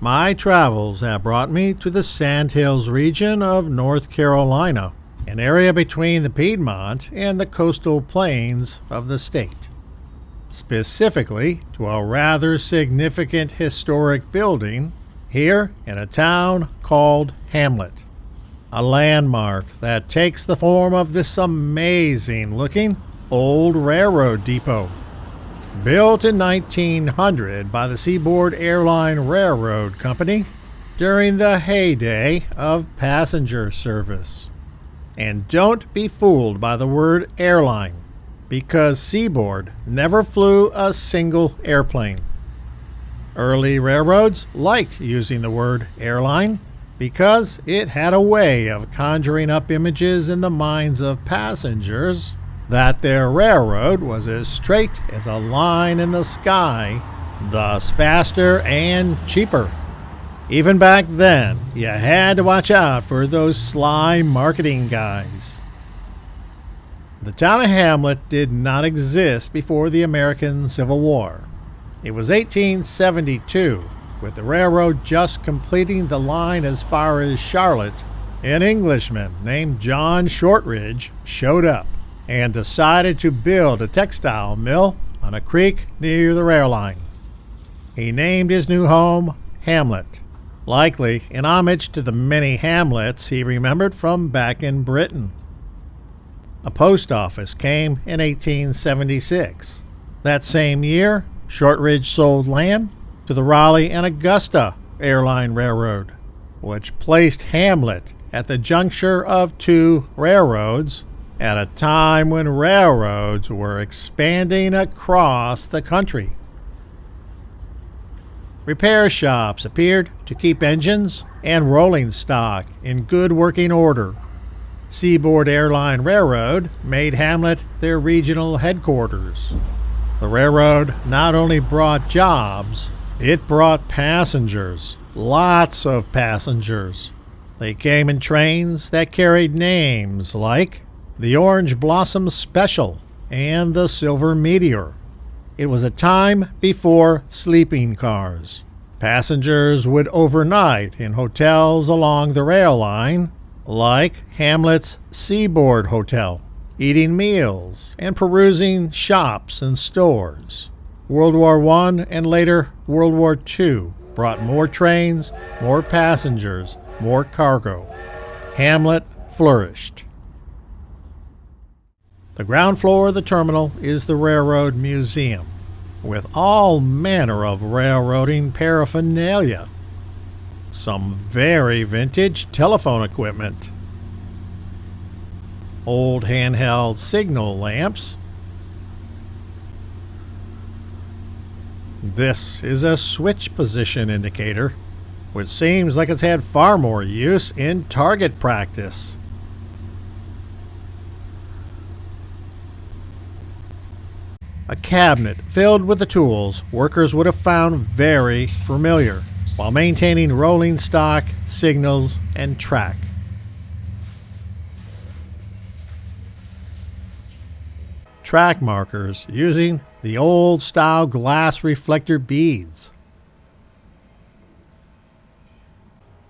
My travels have brought me to the Sandhills region of North Carolina, an area between the Piedmont and the coastal plains of the state. Specifically to a rather significant historic building here in a town called Hamlet, a landmark that takes the form of this amazing-looking old railroad depot. Built in 1900 by the Seaboard Airline Railroad Company during the heyday of passenger service. And don't be fooled by the word airline, because Seaboard never flew a single airplane. Early railroads liked using the word airline because it had a way of conjuring up images in the minds of passengers that their railroad was as straight as a line in the sky, thus faster and cheaper. Even back then, you had to watch out for those sly marketing guys. The town of Hamlet did not exist before the American Civil War. It was 1872, with the railroad just completing the line as far as Charlotte. An Englishman named John Shortridge showed up and decided to build a textile mill on a creek near the rail line. He named his new home Hamlet, likely in homage to the many hamlets he remembered from back in Britain. A post office came in 1876. That same year, Shortridge sold land to the Raleigh and Augusta Airline Railroad, which placed Hamlet at the juncture of two railroads at a time when railroads were expanding across the country. Repair shops appeared to keep engines and rolling stock in good working order. Seaboard Airline Railroad made Hamlet their regional headquarters. The railroad not only brought jobs, it brought passengers, lots of passengers. They came in trains that carried names like the Orange Blossom Special and the Silver Meteor. It was a time before sleeping cars. Passengers would overnight in hotels along the rail line, like Hamlet's Seaboard Hotel, eating meals and perusing shops and stores. World War I and later World War II brought more trains, more passengers, more cargo. Hamlet flourished. The ground floor of the terminal is the Railroad Museum, with all manner of railroading paraphernalia. Some very vintage telephone equipment, old handheld signal lamps. This is a switch position indicator, which seems like it's had far more use in target practice. A cabinet filled with the tools workers would have found very familiar while maintaining rolling stock, signals, and track. Track markers using the old-style glass reflector beads.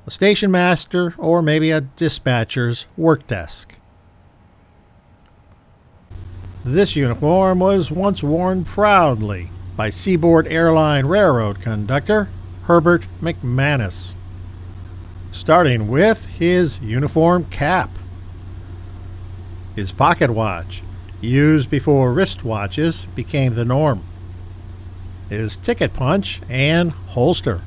A station master or maybe a dispatcher's work desk. This uniform was once worn proudly by Seaboard Airline Railroad conductor Herbert McManus, starting with his uniform cap, his pocket watch, used before wristwatches became the norm, his ticket punch and holster.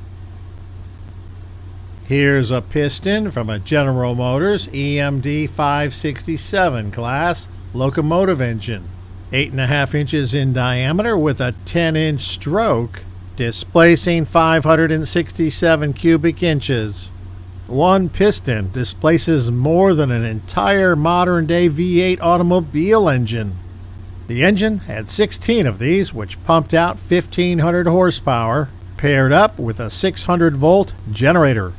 Here's a piston from a General Motors EMD 567 class locomotive engine, 8.5 inches in diameter with a 10-inch stroke, displacing 567 cubic inches. One piston displaces more than an entire modern-day V8 automobile engine. The engine had 16 of these, which pumped out 1,500 horsepower, paired up with a 600-volt generator.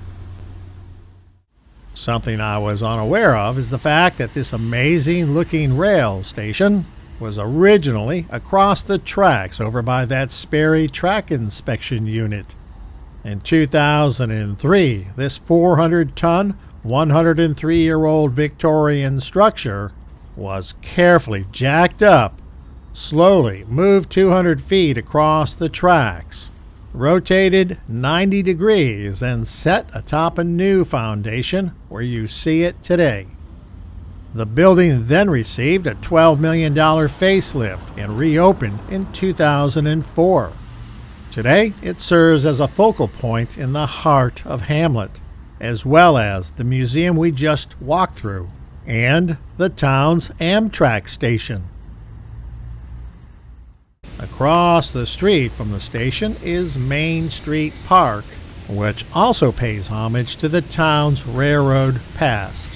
Something I was unaware of is the fact that this amazing-looking rail station was originally across the tracks over by that Sperry Track Inspection Unit. In 2003, this 400-ton, 103-year-old Victorian structure was carefully jacked up, slowly moved 200 feet across the tracks, rotated 90 degrees, and set atop a new foundation where you see it today. The building then received a $12 million facelift and reopened in 2004. Today, it serves as a focal point in the heart of Hamlet, as well as the museum we just walked through and the town's Amtrak station. Across the street from the station is Main Street Park, which also pays homage to the town's railroad past.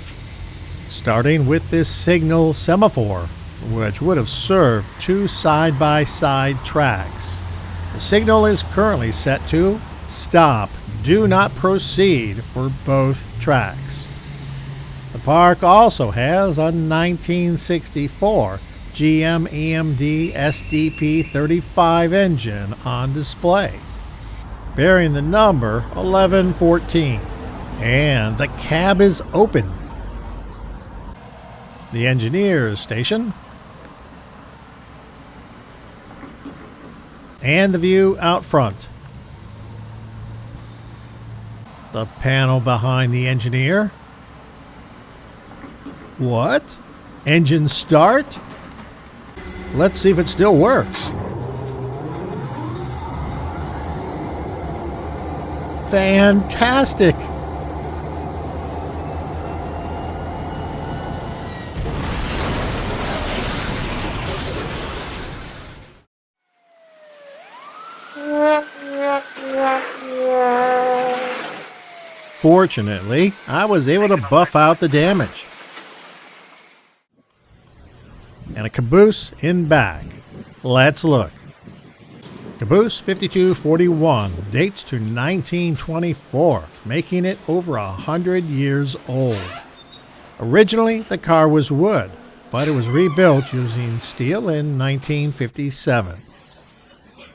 Starting with this signal semaphore, which would have served two side-by-side tracks. The signal is currently set to stop, do not proceed for both tracks. The park also has a 1964 GM EMD SDP 35 engine on display, bearing the number 1114, and the cab is open. The engineer's station and the view out front. The panel behind the engineer. What? Engine start? Let's see if it still works. Fantastic! Fortunately, I was able to buff out the damage. And a caboose in back. Let's look. Caboose 5241 dates to 1924, making it over 100 years old. Originally, the car was wood, but it was rebuilt using steel in 1957.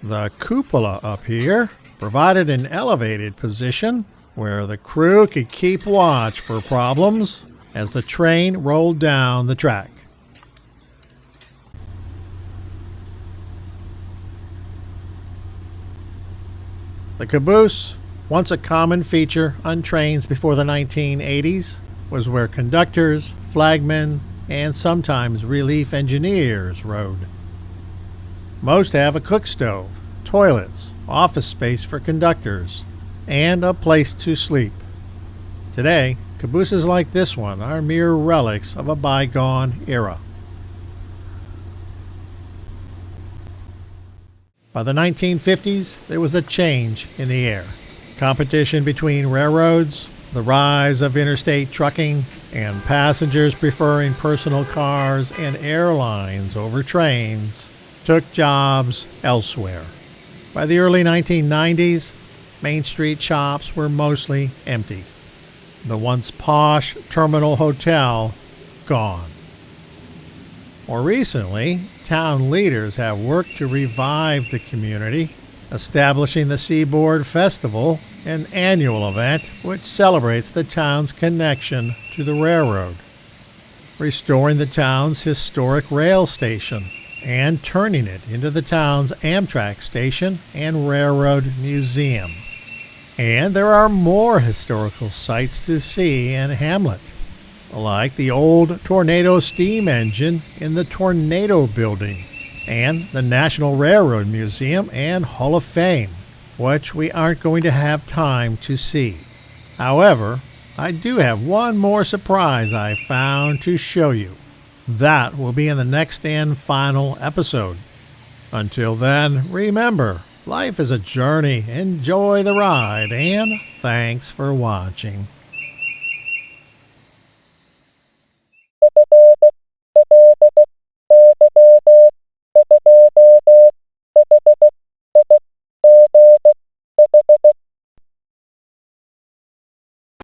The cupola up here provided an elevated position where the crew could keep watch for problems as the train rolled down the track. The caboose, once a common feature on trains before the 1980s, was where conductors, flagmen, and sometimes relief engineers rode. Most have a cook stove, toilets, office space for conductors, and a place to sleep. Today, cabooses like this one are mere relics of a bygone era. By the 1950s, there was a change in the air. Competition between railroads, the rise of interstate trucking, and passengers preferring personal cars and airlines over trains took jobs elsewhere. By the early 1990s, Main Street shops were mostly empty. The once posh Terminal Hotel, gone. More recently, town leaders have worked to revive the community, establishing the Seaboard Festival, an annual event which celebrates the town's connection to the railroad, restoring the town's historic rail station, and turning it into the town's Amtrak station and railroad museum. And there are more historical sites to see in Hamlet, like the old Tornado steam engine in the Tornado Building, and the National Railroad Museum and Hall of Fame, which we aren't going to have time to see. However, I do have one more surprise I found to show you. That will be in the next and final episode. Until then, remember, life is a journey. Enjoy the ride, and thanks for watching.